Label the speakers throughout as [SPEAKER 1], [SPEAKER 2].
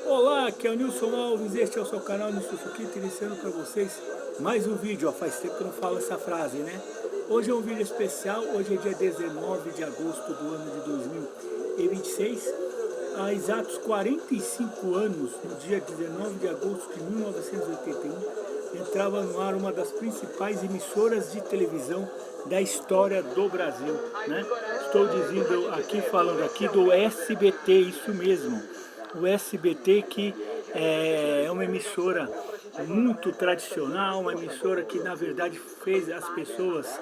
[SPEAKER 1] Olá, aqui é o Nilson Alves, este é o seu canal Nilson Suquita, iniciando para vocês mais um vídeo. Faz tempo que eu não falo essa frase, né? Hoje é um vídeo especial, hoje é dia 19 de agosto do ano de 2026. Há exatos 45 anos, no dia 19 de agosto de 1981, entrava no ar uma das principais emissoras de televisão da história do Brasil, né? Estou dizendo aqui, falando aqui do SBT, isso mesmo. O SBT, que é uma emissora muito tradicional, uma emissora que na verdade fez as pessoas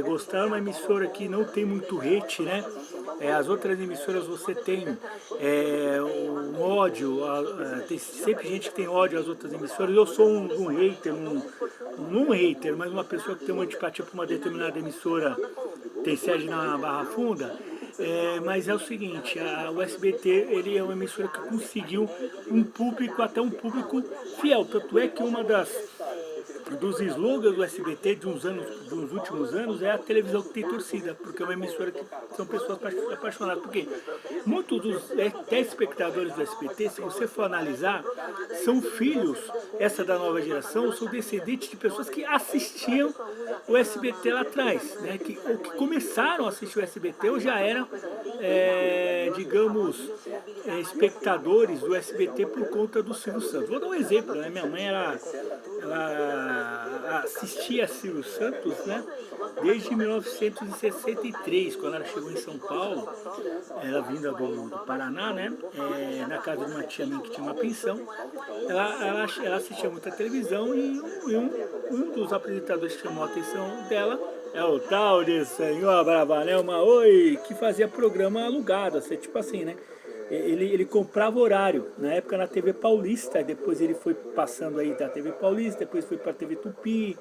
[SPEAKER 1] gostar, uma emissora que não tem muito hate, né? As outras emissoras você tem um ódio, tem sempre gente que tem ódio às outras emissoras. Eu sou um hater, não um hater, mas uma pessoa que tem uma antipatia por uma determinada emissora, tem sede na Barra Funda. Mas é o seguinte, o SBT ele é uma emissora que conseguiu um público, até um público fiel. Tanto é que uma dos slogans do SBT dos últimos anos é a televisão que tem torcida, porque é uma emissora que são pessoas apaixonadas. Porque muitos dos telespectadores do SBT, se você for analisar, são filhos, essa da nova geração, são descendentes de pessoas que assistiam o SBT lá atrás, né? Ou que começaram a assistir o SBT ou já eram, digamos, espectadores do SBT por conta do Silvio Santos. Vou dar um exemplo, né? Minha mãe ela assistia a Silvio Santos, né, desde 1963, quando ela chegou em São Paulo, ela vinda do Paraná, né, na casa de uma tia minha que tinha uma pensão. Ela assistia muita televisão e um dos apresentadores que chamou a atenção dela é o tal de senhor Bravanel Maoi, que fazia programa alugado, assim, tipo assim, né? Ele comprava horário, na época na TV Paulista, depois ele foi passando aí da TV Paulista, depois foi para a TV Tupi,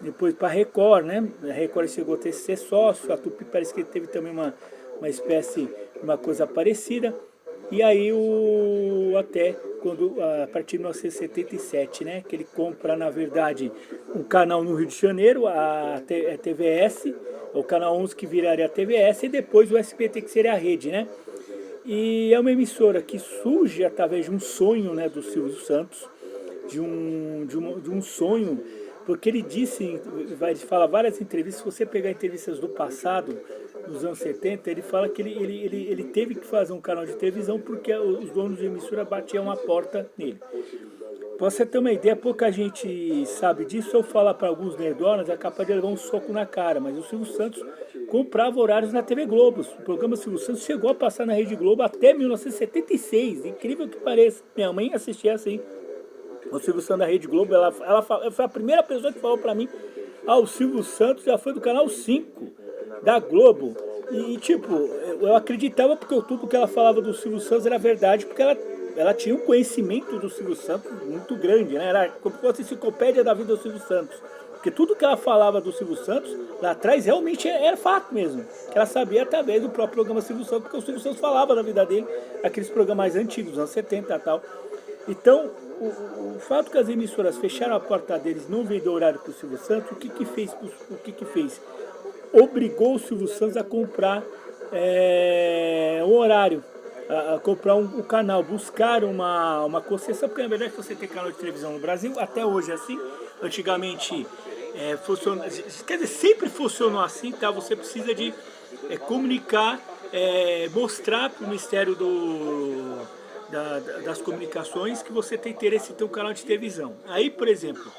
[SPEAKER 1] depois para a Record, né? A Record chegou a ser sócio, a Tupi parece que teve também uma espécie, uma coisa parecida. E aí até quando, a partir de 1977, né, que ele compra, na verdade, um canal no Rio de Janeiro, a TVS, o canal 11 que viraria a TVS, e depois o SBT, que seria a rede, né? E é uma emissora que surge através de um sonho, né, do Silvio Santos, de um sonho, porque ele disse, vai falar várias entrevistas, se você pegar entrevistas do passado, dos anos 70, ele fala que ele teve que fazer um canal de televisão porque os donos de emissora batiam a porta nele. Pra você ter uma ideia, pouca gente sabe disso. Se eu falar para alguns nerdolas, é capaz de levar um soco na cara. Mas o Silvio Santos comprava horários na TV Globo. O programa Silvio Santos chegou a passar na Rede Globo até 1976. Incrível que pareça. Minha mãe assistia assim. O Silvio Santos da Rede Globo, ela foi a primeira pessoa que falou para mim: o Silvio Santos já foi do canal 5 da Globo. E tipo, eu acreditava porque tudo que ela falava do Silvio Santos era verdade, porque ela tinha um conhecimento do Silvio Santos muito grande, né? Era como se fosse a enciclopédia da vida do Silvio Santos. Porque tudo que ela falava do Silvio Santos, lá atrás, realmente era fato mesmo. Que ela sabia através do próprio programa Silvio Santos, porque o Silvio Santos falava da vida dele, aqueles programas mais antigos, dos anos 70 e tal. Então, o fato que as emissoras fecharam a porta deles, não vendeu horário para o Silvio Santos, o que fez? Obrigou o Silvio Santos a comprar um horário, a comprar um canal, buscar uma concessão, porque na verdade você tem canal de televisão no Brasil, até hoje é assim, antigamente funciona, quer dizer, sempre funcionou assim, tá? Você precisa de comunicar, mostrar para o Ministério das Comunicações que você tem interesse em ter um canal de televisão. Aí, por exemplo,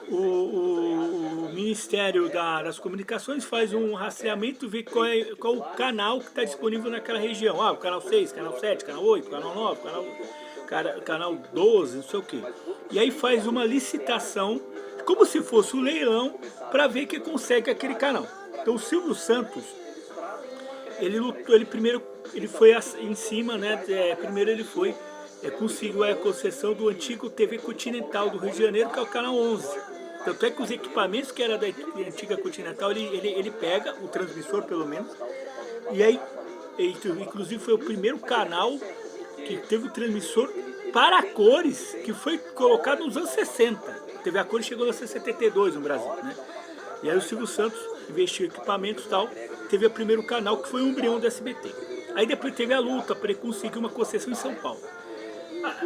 [SPEAKER 1] o Ministério das Comunicações faz um rastreamento, vê qual o canal que está disponível naquela região. O canal 6, canal 7, canal 8, canal 9, canal 12, não sei o quê. E aí faz uma licitação, como se fosse um leilão, para ver quem consegue aquele canal. Então o Silvio Santos, ele foi em cima, né? Primeiro ele conseguiu a concessão do antigo TV Continental do Rio de Janeiro, que é o canal 11. Tanto é que os equipamentos que era da antiga Continental, ele pega, o transmissor pelo menos, e aí, inclusive foi o primeiro canal que teve o transmissor para cores, que foi colocado nos anos 60. A TV a cores chegou nos anos 72 no Brasil, né? E aí o Silvio Santos investiu em equipamentos e tal, teve o primeiro canal que foi o embrião do SBT. Aí depois teve a luta para ele conseguir uma concessão em São Paulo.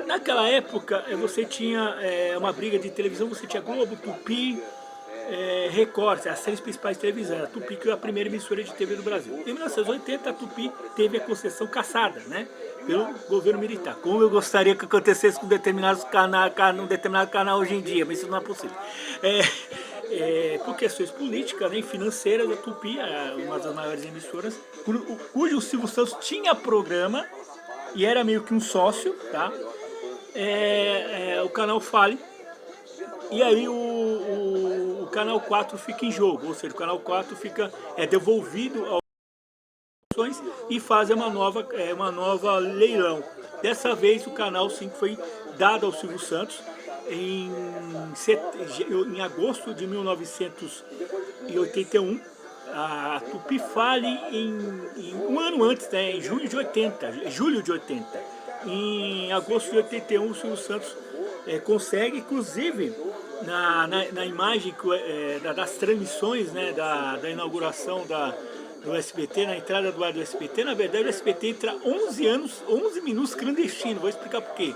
[SPEAKER 1] Naquela época, você tinha uma briga de televisão, você tinha Globo, Tupi, Record, as três principais televisões. A Tupi, que é a primeira emissora de TV do Brasil. Em 1980, a Tupi teve a concessão cassada, né, pelo governo militar. Como eu gostaria que acontecesse com determinados num determinado canal hoje em dia, mas isso não é possível. Por questões políticas, né, e financeiras, a Tupi, uma das maiores emissoras, cujo Silvio Santos tinha programa e era meio que um sócio, tá? O canal fale, e aí o canal 4 fica em jogo, ou seja, o canal 4 é devolvido ao e fazem uma nova leilão. Dessa vez o canal 5 foi dado ao Silvio Santos em agosto de 1981. A Tupi fale em um ano antes, né, em julho de 80. Em agosto de 81 o Silvio Santos consegue, inclusive na imagem das transmissões, né, da inauguração do SBT, na entrada do ar do SBT, na verdade o SBT entra 11 minutos clandestino. Vou explicar por quê.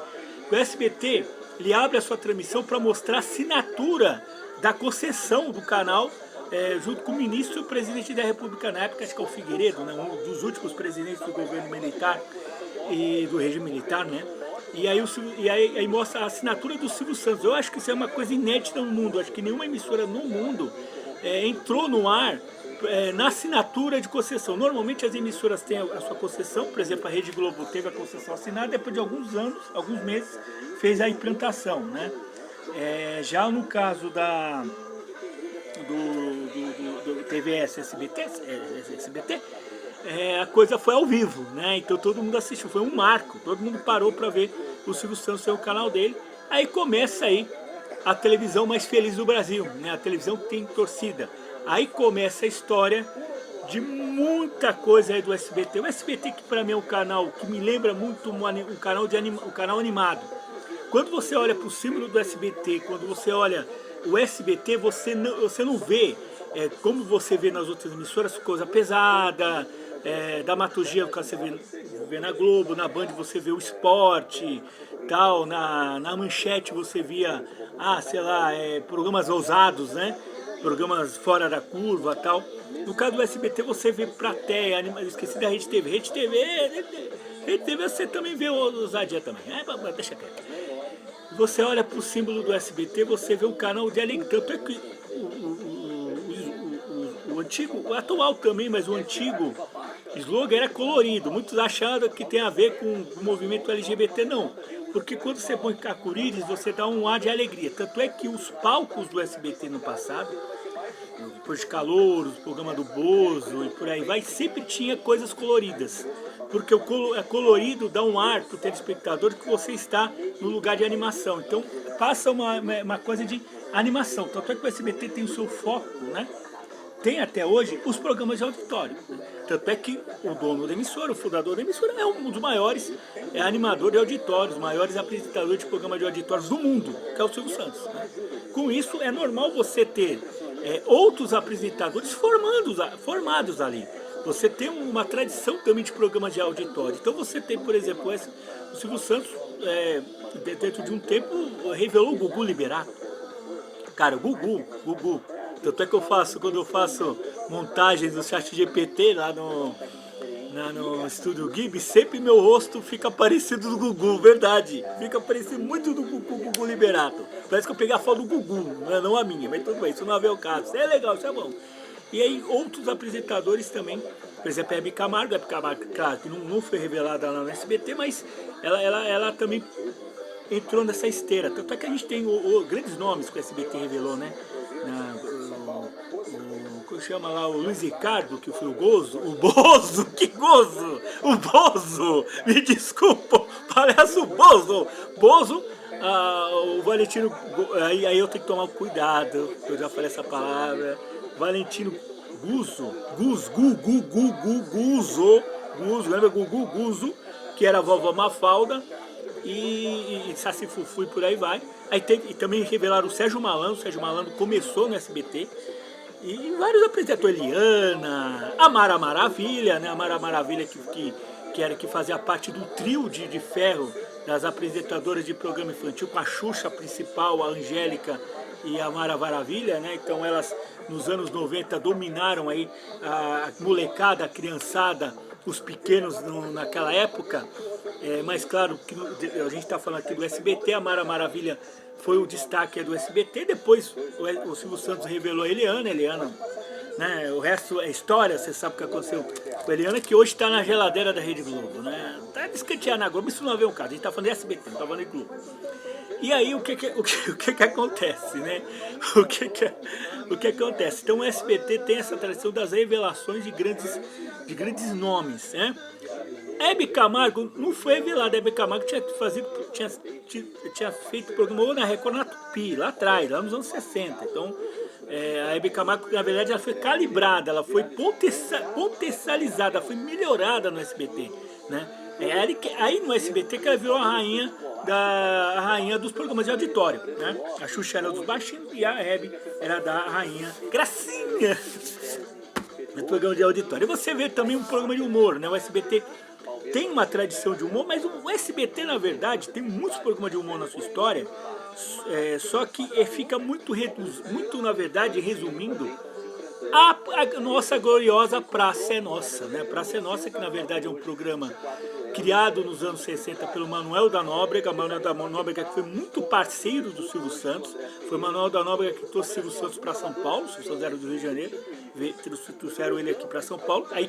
[SPEAKER 1] O SBT, ele abre a sua transmissão para mostrar a assinatura da concessão do canal, junto com o ministro e o presidente da República na época, acho que é o Figueiredo, né, um dos últimos presidentes do governo militar e do regime militar, né? E aí mostra a assinatura do Silvio Santos. Eu acho que isso é uma coisa inédita no mundo. Eu acho que nenhuma emissora no mundo entrou no ar na assinatura de concessão. Normalmente as emissoras têm a sua concessão, por exemplo, a Rede Globo teve a concessão assinada, depois de alguns anos, alguns meses, fez a implantação, né? Já no caso do TVS SBT, a coisa foi ao vivo, né? Então todo mundo assistiu, foi um marco, todo mundo parou para ver o Silvio Santos no canal dele. Aí começa aí a televisão mais feliz do Brasil, né? A televisão que tem torcida. Aí começa a história de muita coisa aí do SBT. O SBT, que para mim é um canal que me lembra muito um canal animado. Quando você olha para o símbolo do SBT, quando você olha o SBT, você não vê, como você vê nas outras emissoras, coisa pesada, dramaturgia que você vê na Globo, na Band você vê o esporte, tal, na Manchete você via, sei lá, programas ousados, né? Programas fora da curva, tal. No caso do SBT você vê plateia, eu esqueci da Rede TV. Rede TV você também vê ousadia também. Deixa quieto. Você olha para o símbolo do SBT, você vê o canal de alegria. Tanto é que o antigo, o atual também, mas o antigo slogan era colorido. Muitos acharam que tem a ver com o movimento LGBT, não. Porque quando você põe arco-íris, você dá um ar de alegria. Tanto é que os palcos do SBT no passado, depois de Calouros, o programa do Bozo e por aí vai, sempre tinha coisas coloridas. Porque o colorido dá um ar para o telespectador que você está no lugar de animação. Então passa uma coisa de animação. Tanto é que o SBT tem o seu foco, né? Tem até hoje os programas de auditório. Tanto é que o dono da emissora, o fundador da emissora, é um dos maiores animadores de auditórios, maiores apresentadores de programas de auditórios do mundo, que é o Silvio Santos, né? Com isso, é normal você ter outros apresentadores formados ali. Você tem uma tradição também de programas de auditório. Então você tem, por exemplo, o Silvio Santos, dentro de um tempo, revelou o Gugu Liberato. Cara, Gugu. Tanto é que quando eu faço montagens do ChatGPT lá no Estúdio Ghibli, sempre meu rosto fica parecido do Gugu, verdade. Fica parecido muito do Gugu Liberato. Parece que eu peguei a foto do Gugu, não a minha, mas tudo bem, isso não é o caso. Isso é legal, isso é bom. E aí outros apresentadores também, por exemplo, a Hebe Camargo, claro, que não foi revelada lá no SBT, mas ela também entrou nessa esteira. Tanto é que a gente tem grandes nomes que o SBT revelou, né? Como chama lá, o Luiz Ricardo, que foi o Bozo, que Gozo, o Bozo, me desculpa, parece o Bozo, o Valentino, aí eu tenho que tomar cuidado, eu já falei essa palavra, Valentino Guzzo, lembra Guzo, que era a vovó Mafalda, e Saci Fufu e por aí vai. Aí e também revelaram o Sérgio Malandro começou no SBT, e vários apresentadores, Eliana, a Mara Maravilha, né? A Mara Maravilha que fazia parte do trio de ferro das apresentadoras de programa infantil, com a Xuxa principal, a Angélica e a Mara Maravilha, né? Então elas nos anos 90 dominaram aí a molecada, a criançada, os pequenos naquela época. Mas claro que a gente está falando aqui do SBT, a Mara Maravilha foi o destaque do SBT, depois o Silvio Santos revelou a Eliana, né? O resto é história, você sabe o que aconteceu com a Eliana, que hoje está na geladeira da Rede Globo, né? Está descanteando na Globo, isso não é um caso, a gente está falando de SBT, não está falando de Globo. E aí o que acontece, né? O que acontece? Então o SBT tem essa tradição das revelações de grandes nomes, né? Hebe Camargo não foi revelada, Hebe Camargo tinha feito programa ou na Record, na Tupi, lá atrás, lá nos anos 60. Então a Hebe Camargo, na verdade, ela foi calibrada, ela foi potencializada, foi melhorada no SBT, né? Aí no SBT que ela virou a rainha dos programas de auditório, né? A Xuxa era dos baixinhos e a Hebe era da rainha Gracinha do programa de auditório. E você vê também um programa de humor, né? O SBT tem uma tradição de humor, mas o SBT, na verdade, tem muitos programas de humor na sua história, só que fica muito, na verdade, resumindo, a nossa gloriosa Praça é Nossa, né? Praça é Nossa, que na verdade é um programa criado nos anos 60 pelo Manuel da Nóbrega. Manuel da Nóbrega, que foi muito parceiro do Silvio Santos. Foi Manuel da Nóbrega que trouxe Silvio Santos para São Paulo. Silvio Santos era do Rio de Janeiro, trouxeram ele aqui para São Paulo. Aí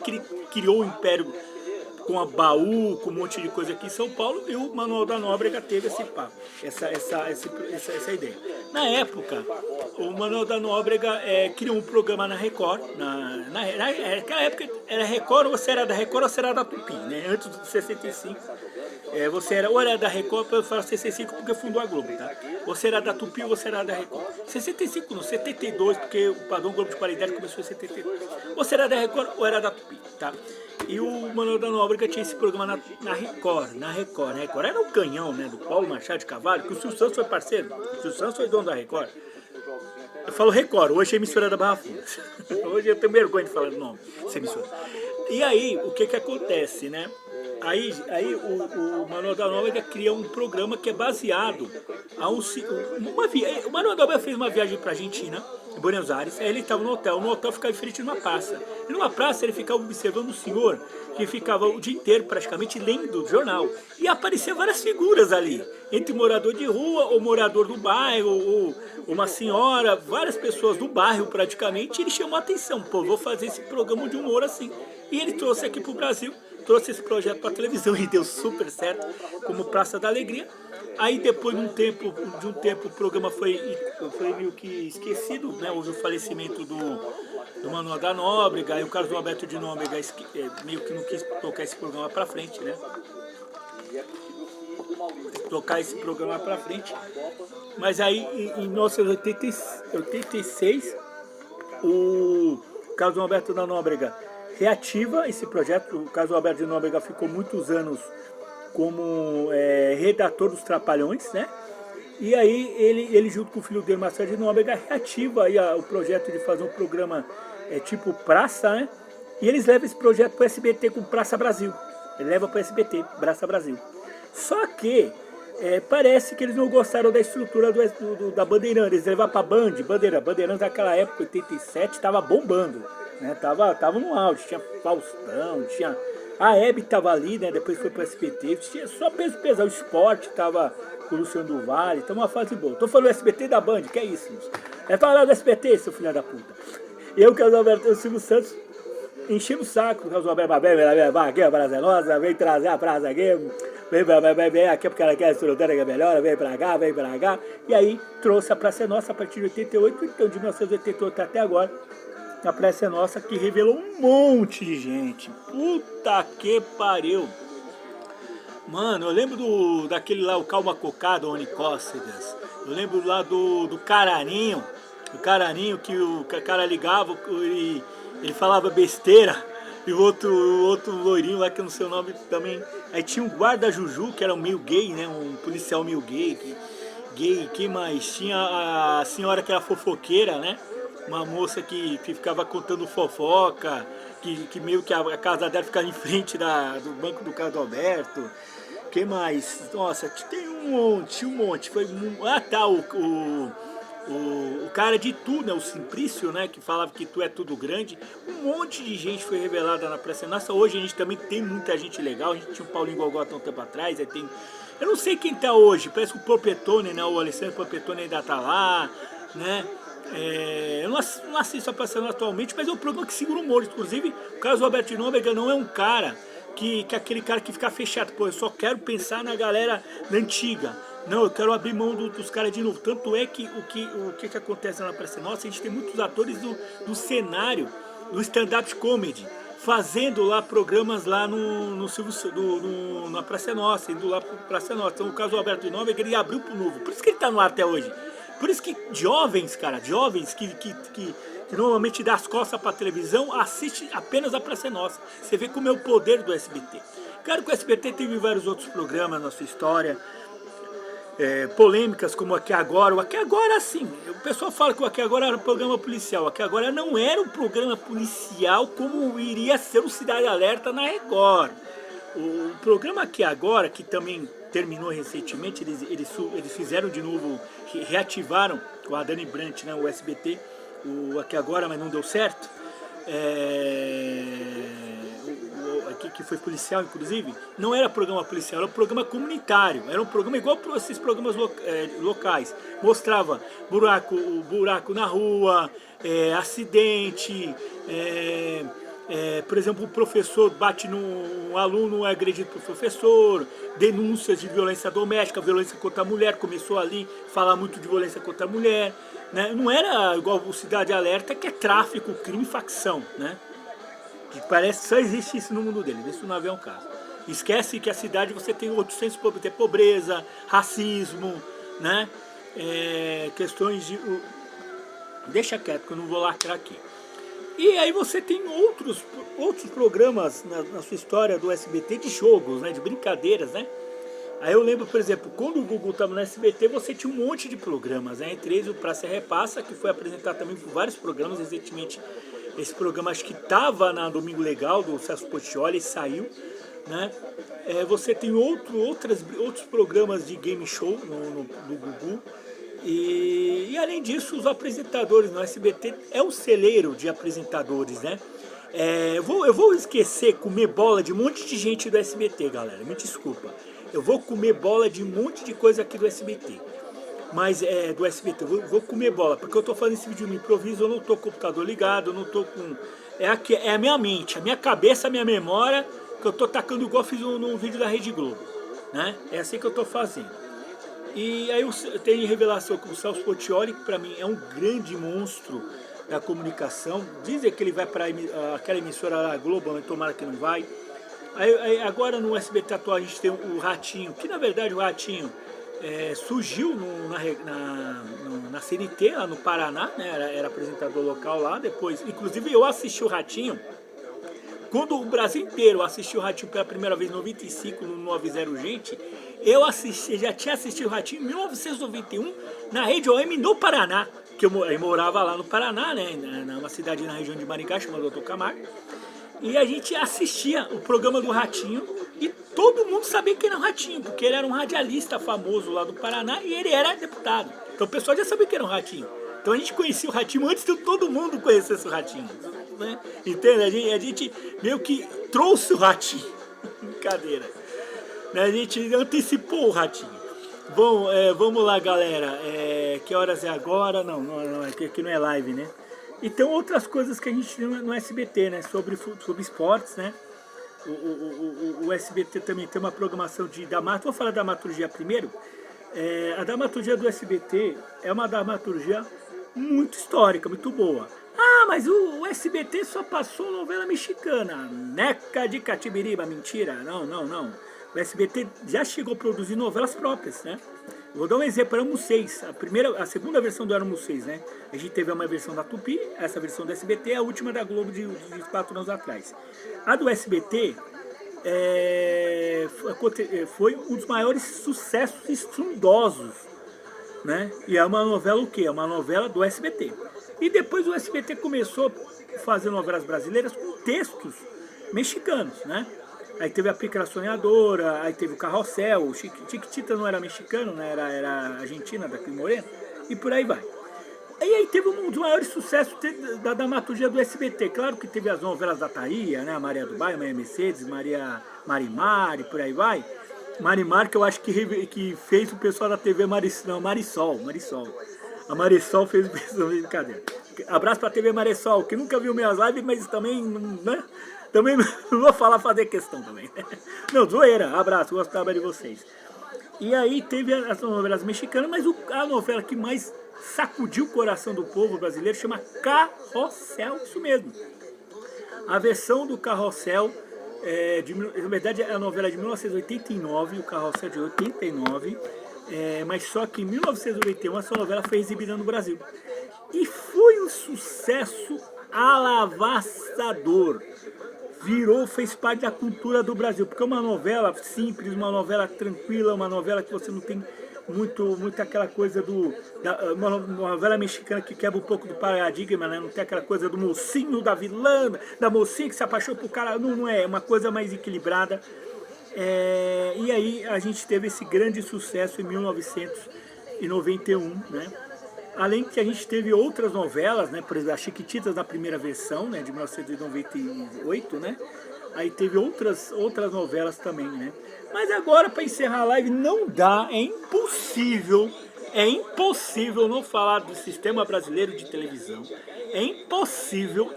[SPEAKER 1] criou o Império com a Baú, com um monte de coisa aqui em São Paulo, e o Manuel da Nóbrega teve essa ideia. Na época, o Manuel da Nóbrega criou um programa na Record. Naquela época era Record, ou você era da Record ou você era da Tupi, né? Antes de 65. Você era, ou era da Record, eu falo 65 porque fundou a Globo, tá? Você era da Tupi ou você era da Record. 65 não, 72, porque o padrão Globo de qualidade começou em 72. Você era da Record ou era da Tupi, tá? E o Manuel da Nóbrega tinha esse programa na Record. Na Record era o canhão, né, do Paulo Machado de Carvalho, que o Silvio Santos foi parceiro. O Silvio Santos foi dono da Record. Eu falo Record, hoje é emissora da Barra Funda. Hoje eu tenho vergonha de falar o nome dessa emissora. E aí, o que acontece, né? Aí o Manuel da Nóbrega cria um programa que é baseado o Manuel da Nóbrega fez uma viagem para a Argentina, em Buenos Aires. Aí ele estava no hotel ficava em frente de uma praça. E numa praça ele ficava observando um senhor que ficava o dia inteiro praticamente lendo o jornal. E apareciam várias figuras ali, entre morador de rua ou morador do bairro, ou uma senhora, várias pessoas do bairro praticamente. E ele chamou a atenção, pô, vou fazer esse programa de humor assim. E ele trouxe aqui para o Brasil, trouxe esse projeto para a televisão e deu super certo, como Praça da Alegria. Aí depois de um tempo o programa foi meio que esquecido, né? Houve o falecimento do Manuel da Nóbrega, e o Carlos Alberto de Nóbrega meio que não quis tocar esse programa para frente, né? Tocar esse programa para frente. Mas aí em 1986 o Carlos Alberto da Nóbrega reativa esse projeto. O Carlos Alberto de Nóbrega ficou muitos anos como redator dos Trapalhões, né? E aí ele junto com o filho dele, Marcelo de Nóbrega, reativa aí o projeto de fazer um programa tipo Praça, né? E eles levam esse projeto para o SBT com Praça Brasil. Ele leva para o SBT, Praça Brasil. Só que parece que eles não gostaram da estrutura da Bandeirantes. Eles levaram para Bandeirantes naquela época, 87, estava bombando, né? Tava no auge, tinha Faustão, tinha... A Hebe estava ali, né? Depois foi para o SBT, tinha só peso pesado, o esporte estava com o Luciano do Vale, então uma fase boa. Tô falando do SBT da Band, que é isso? Falar do SBT, seu filho da puta. E eu, Carlos Alberto, o Silvio Santos, enchendo o saco, o Carlos Alberto, aqui a praça é nossa, vem trazer a praça aqui, vem aqui porque ela quer a estrutura que é melhor, vem pra cá. E aí trouxe a Praça é Nossa a partir de 88, então de 1988 até agora. A Praça é Nossa, que revelou um monte de gente. Puta que pariu. Mano, eu lembro daquele lá, o Calma Cocada, o Onicócegas. Eu lembro lá do Caraninho. O Caraninho que o cara ligava e ele falava besteira. E o outro loirinho lá, que eu não sei o nome também. Aí tinha um guarda Juju, que era meio gay, né? Um policial meio gay. Quem mais? Tinha a senhora que era fofoqueira, né? Uma moça que ficava contando fofoca, que meio que a casa dela ficava em frente do banco do Carlos Alberto. que mais? Nossa, tem um monte. Ah, tá, o cara de Tu, né, o Simplício, né, que falava que Tu é tudo grande. Um monte de gente foi revelada na Praça Nossa. Hoje a gente também tem muita gente legal. A gente tinha o Paulinho Gogó há um tempo atrás. Aí tem... Eu não sei quem tá hoje. Parece que o Porpetone, né, o Alessandro Porpetone ainda tá lá, né. Eu não assisto a Praça Nossa atualmente, mas é um programa que segura o humor. Inclusive, o Carlos Alberto de Nóbrega não é um cara que é aquele cara que fica fechado. Pô, eu só quero pensar na galera antiga. Não, eu quero abrir mão dos caras de novo. Tanto é que o que acontece na Praça Nossa, a gente tem muitos atores do cenário, do stand-up comedy, fazendo lá programas lá no Silvio, na Praça Nossa, indo lá para Praça Nossa. Então o caso do Alberto de Nóbrega, ele abriu pro novo. Por isso que ele tá no ar até hoje. Por isso que jovens, cara, que normalmente dá as costas pra televisão, assiste apenas a Praça Nossa. Você vê como é o poder do SBT. Claro que o SBT teve vários outros programas na sua história, polêmicas como o Aqui Agora. O Aqui Agora, sim, o pessoal fala que o Aqui Agora era um programa policial. O Aqui Agora não era um programa policial como iria ser o Cidade Alerta na Record. O programa Aqui Agora, que também terminou recentemente, eles fizeram de novo, reativaram com a Dani Brant, né, o SBT, o Aqui Agora, mas não deu certo. Que foi policial, inclusive, não era programa policial, era um programa comunitário, era um programa igual para esses programas locais. Mostrava buraco na rua, acidente, por exemplo, o professor bate num aluno, é agredido pelo professor, denúncias de violência doméstica, violência contra a mulher, começou ali a falar muito de violência contra a mulher, né? Não era igual o Cidade Alerta, que é tráfico, crime e facção, né? Que parece que só existe isso no mundo dele, isso não é um caso. Esquece que a cidade você tem 800 tem pobreza, racismo, né? Questões de... Deixa quieto que eu não vou lacrar aqui. E aí você tem outros programas na sua história do SBT de jogos, né? De brincadeiras, né? Aí eu lembro, por exemplo, quando o Gugu estava no SBT, você tinha um monte de programas, né? Entre eles o Praça Repassa, que foi apresentado também por vários programas. Recentemente, esse programa acho que estava na Domingo Legal, do Celso Portiolli, saiu, né? Você tem outros programas de game show no Gugu. E além disso, os apresentadores no SBT é um celeiro de apresentadores, né? Eu vou esquecer, comer bola de um monte de gente do SBT, galera, me desculpa. Eu vou comer bola de um monte de coisa aqui do SBT. Mas do SBT, eu vou comer bola, porque eu tô fazendo esse vídeo no improviso, eu não tô com o computador ligado, eu não tô com... É a minha mente, a minha cabeça, a minha memória, que eu tô tacando igual eu fiz num vídeo da Rede Globo, né? É assim que eu tô fazendo. E aí tem revelação com o Celso Portiolli, que pra mim é um grande monstro da comunicação. Dizem que ele vai para aquela emissora lá, Globo, mas tomara que não vai. Agora no SBT atual a gente tem o Ratinho, que na verdade o Ratinho surgiu na CNT, lá no Paraná, né? Era apresentador local lá. Depois, inclusive eu assisti o Ratinho quando o Brasil inteiro assistiu o Ratinho pela primeira vez em 95, no 90 Gente. Eu já tinha assistido o Ratinho em 1991 na Rede OM no Paraná, que eu morava lá no Paraná, né? Numa cidade na região de Maringá chamada Doutor Camargo. E a gente assistia o programa do Ratinho e todo mundo sabia quem era o Ratinho, porque ele era um radialista famoso lá do Paraná e ele era deputado. Então o pessoal já sabia que era um Ratinho. Então a gente conhecia o Ratinho antes de todo mundo conhecesse o Ratinho, né? Entende? A gente meio que trouxe o Ratinho. Brincadeira. A gente antecipou o Ratinho. Bom, vamos lá, galera. Que horas é agora? Não, aqui não é live, né? E tem outras coisas que a gente tem no SBT, né? Sobre esportes, né? O SBT também tem uma programação de dramaturgia. Vou falar da dramaturgia primeiro. A dramaturgia do SBT é uma dramaturgia muito histórica, muito boa. Ah, mas o SBT só passou novela mexicana. Neca de Catibiriba, mentira. Não. O SBT já chegou a produzir novelas próprias, né? Vou dar um exemplo, Éramos 6, a segunda versão do Éramos 6, né? A gente teve uma versão da Tupi, essa versão do SBT, a última da Globo de 4 anos atrás. A do SBT foi um dos maiores sucessos estrondosos, né? E é uma novela o quê? É uma novela do SBT. E depois o SBT começou a fazer novelas brasileiras com textos mexicanos, né? Aí teve a Pícara Sonhadora, aí teve o Carrossel, o Chiquitita não era mexicano, né? Era argentina, da Moreno, e por aí vai. E aí teve um dos maiores sucessos da dramaturgia do SBT. Claro que teve as novelas da Thaía, né? A Maria do Bairro, Maria Mercedes, Marimar e por aí vai. Marimar, que eu acho que fez o pessoal da TV Marisol. A Marisol fez o pessoal, brincadeira. Abraço pra TV Marisol, que nunca viu minhas lives, mas também, né? Também não vou fazer questão também. Não, zoeira, abraço, gostava de vocês. E aí teve as novelas mexicanas, mas a novela que mais sacudiu o coração do povo brasileiro chama Carrossel, isso mesmo. A versão do Carrossel, na verdade é a novela de 1989, o Carrossel de 89, mas só que em 1991 essa novela foi exibida no Brasil. E foi um sucesso alavassador. Fez parte da cultura do Brasil, porque é uma novela simples, uma novela tranquila, uma novela que você não tem muito aquela coisa uma novela mexicana que quebra um pouco do paradigma, né? Não tem aquela coisa do mocinho, da vilã, da mocinha que se apaixonou por cara, não é uma coisa mais equilibrada. E aí a gente teve esse grande sucesso em 1991, né? Além que a gente teve outras novelas, né? Por exemplo, as Chiquititas na primeira versão, né? De 1998, né? Aí teve outras novelas também, né? Mas agora, para encerrar a live, não dá, é impossível não falar do sistema brasileiro de televisão. É impossível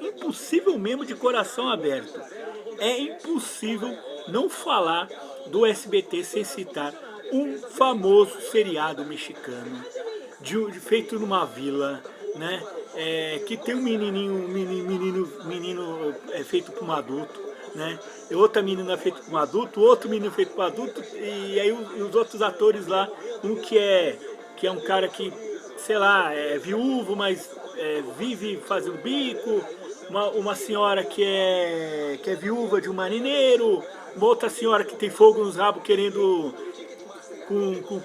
[SPEAKER 1] mesmo, de coração aberto. É impossível não falar do SBT sem citar um famoso seriado mexicano, feito numa vila, né? Que tem um menino feito por um adulto, né? E outra menina feita por um adulto, outro menino feito por um adulto, e aí os outros atores lá, um que é um cara que, sei lá, é viúvo, mas vive fazendo bico, uma senhora que é viúva de um marineiro, uma outra senhora que tem fogo nos rabos querendo com o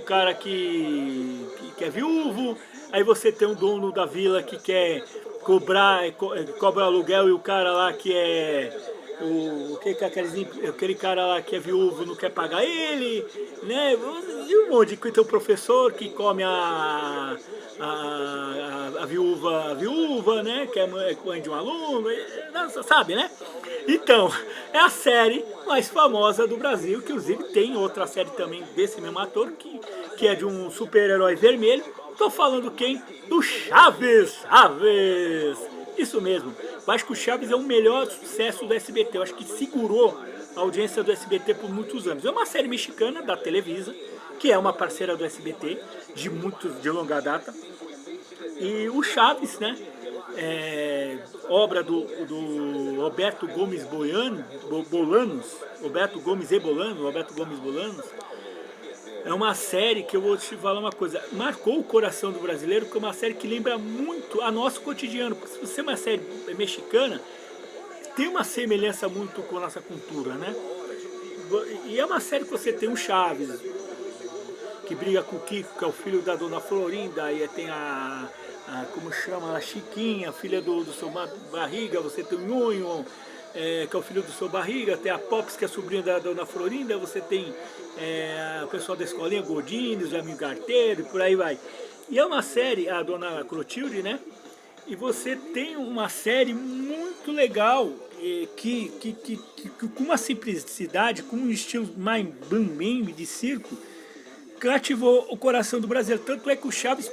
[SPEAKER 1] cara que é viúvo. Aí você tem um dono da vila que quer cobra aluguel, e o cara lá que é aquele cara lá que é viúvo não quer pagar ele, né? E um monte de coisa. Tem o professor que come a viúva, né? Que é mãe de um aluno, sabe, né? Então, é a série mais famosa do Brasil, que inclusive tem outra série também desse mesmo ator, que é de um super-herói vermelho. Tô falando quem? Do Chaves! Isso mesmo. Eu acho que o Chaves é o melhor sucesso do SBT. Eu acho que segurou a audiência do SBT por muitos anos. É uma série mexicana da Televisa, que é uma parceira do SBT de longa data. E o Chaves, né? Obra do Roberto Gomes Bolanos, Roberto Gomes Bolanos. É uma série que eu vou te falar uma coisa, marcou o coração do brasileiro, porque é uma série que lembra muito a nosso cotidiano. Porque se você é uma série mexicana, tem uma semelhança muito com a nossa cultura, né? E é uma série que você tem um Chaves, que briga com o Kiko, que é o filho da Dona Florinda, e tem como chama, a Chiquinha, filha do seu Barriga, você tem o Nhonho, que é o filho do seu Barriga, tem a Pops, que é a sobrinha da Dona Florinda, você tem o pessoal da escolinha, Godinhos, Amigo Carteiro, e por aí vai. E é uma série, a Dona Clotilde, né? E você tem uma série muito legal, que com uma simplicidade, com um estilo mais bam-bam de circo, cativou o coração do brasileiro. Tanto é que o Chaves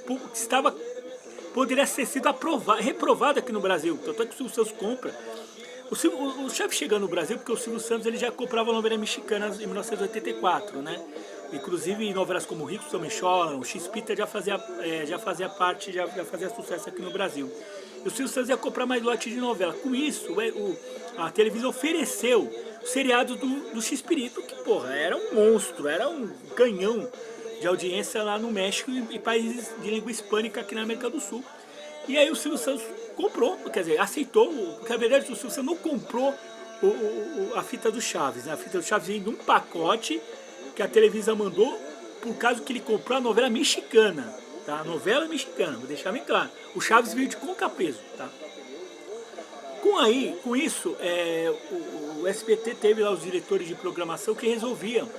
[SPEAKER 1] poderia ter sido reprovado aqui no Brasil. Tanto é que o Silvio Santos compra. O Chaves chega no Brasil porque o Silvio Santos ele já comprava novelas mexicanas em 1984, né? Inclusive novelas como Ricos Também Choram, o X-Pita já fazia sucesso aqui no Brasil. E o Silvio Santos ia comprar mais lote de novela. Com isso, a televisão ofereceu os seriados do X-Pirito, que, porra, era um monstro, era um canhão de audiência lá no México e países de língua hispânica aqui na América do Sul. E aí o Silvio Santos comprou, quer dizer, aceitou, porque na verdade o Silvio Santos não comprou a fita do Chaves, né? A fita do Chaves veio num pacote que a Televisa mandou por causa que ele comprou a novela mexicana, tá? A novela mexicana, vou deixar bem claro. O Chaves veio de contrapeso, tá? Com Com isso, o SBT teve lá os diretores de programação que resolviam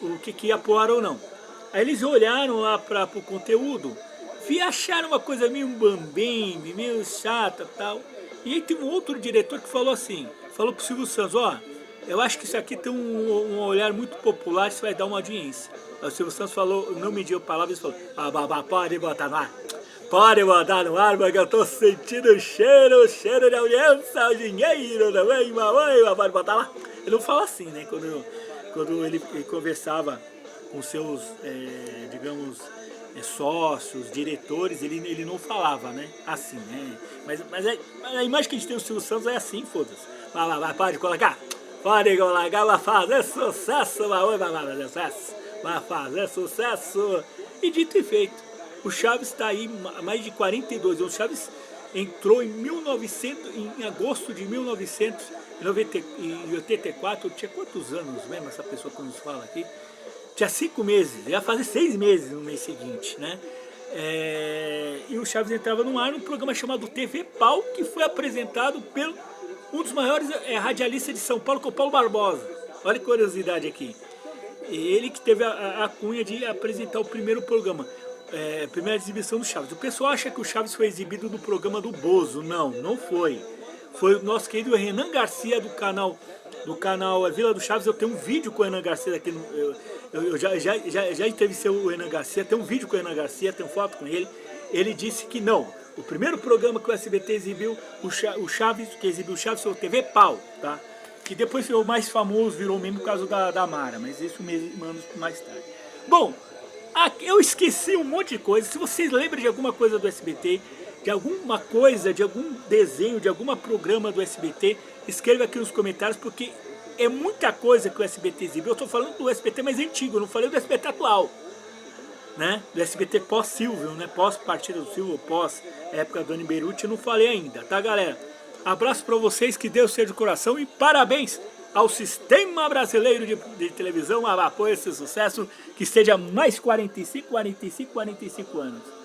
[SPEAKER 1] o que ia pro ar ou não. Aí eles olharam lá para o conteúdo e acharam uma coisa meio bambembe, meio chata e tal. E aí teve um outro diretor que falou assim, falou pro Silvio Santos, ó, eu acho que isso aqui tem um olhar muito popular, isso vai dar uma audiência. Aí o Silvio Santos falou, não mediu palavras, falou, pode botar no ar. Pode botar no ar, porque eu tô sentindo o cheiro de audiência, o dinheiro também, mamãe, pode botar lá. Ele não fala assim, né, quando ele conversava com seus, digamos, sócios, diretores, ele não falava, né, assim, né, mas a imagem que a gente tem do Silvio Santos é assim, foda-se, vai, pode colocar, vai fazer sucesso, vai fazer sucesso, e dito e feito, o Chaves está aí há mais de 42 anos, o Chaves entrou em agosto de 1984, eu tinha quantos anos mesmo, essa pessoa que nos fala aqui? Tinha 5 meses, ia fazer 6 meses no mês seguinte, né? E o Chaves entrava no ar num programa chamado TV Pau, que foi apresentado pelo um dos maiores radialistas de São Paulo, que é o Paulo Barbosa. Olha que curiosidade aqui. Ele que teve a cunha de apresentar o primeiro programa, primeira exibição do Chaves. O pessoal acha que o Chaves foi exibido no programa do Bozo. Não foi. Foi o nosso querido Renan Garcia do canal Vila do Chaves. Eu tenho um vídeo com o Renan Garcia aqui. Eu já entrevistei o Renan Garcia, tem um vídeo com o Renan Garcia, tem foto com ele. Ele disse que não. O primeiro programa que o SBT exibiu, o Chaves, que exibiu o Chaves, foi o TV Pau, tá? Que depois foi o mais famoso, virou mesmo por causa da Mara, mas isso mesmo anos mais tarde. Bom, eu esqueci um monte de coisa. Se vocês lembram de alguma coisa do SBT, de alguma coisa, de algum desenho, de algum programa do SBT, escreva aqui nos comentários, porque é muita coisa que o SBT exibiu. Eu estou falando do SBT mais antigo, eu não falei do SBT atual, né? Do SBT pós-Silvio, né? Pós-partida do Silvio, pós-época do Ani Beruti, eu não falei ainda, tá, galera? Abraço para vocês, que Deus seja de coração e parabéns ao Sistema Brasileiro de Televisão, apoio esse sucesso, que esteja mais 45 anos.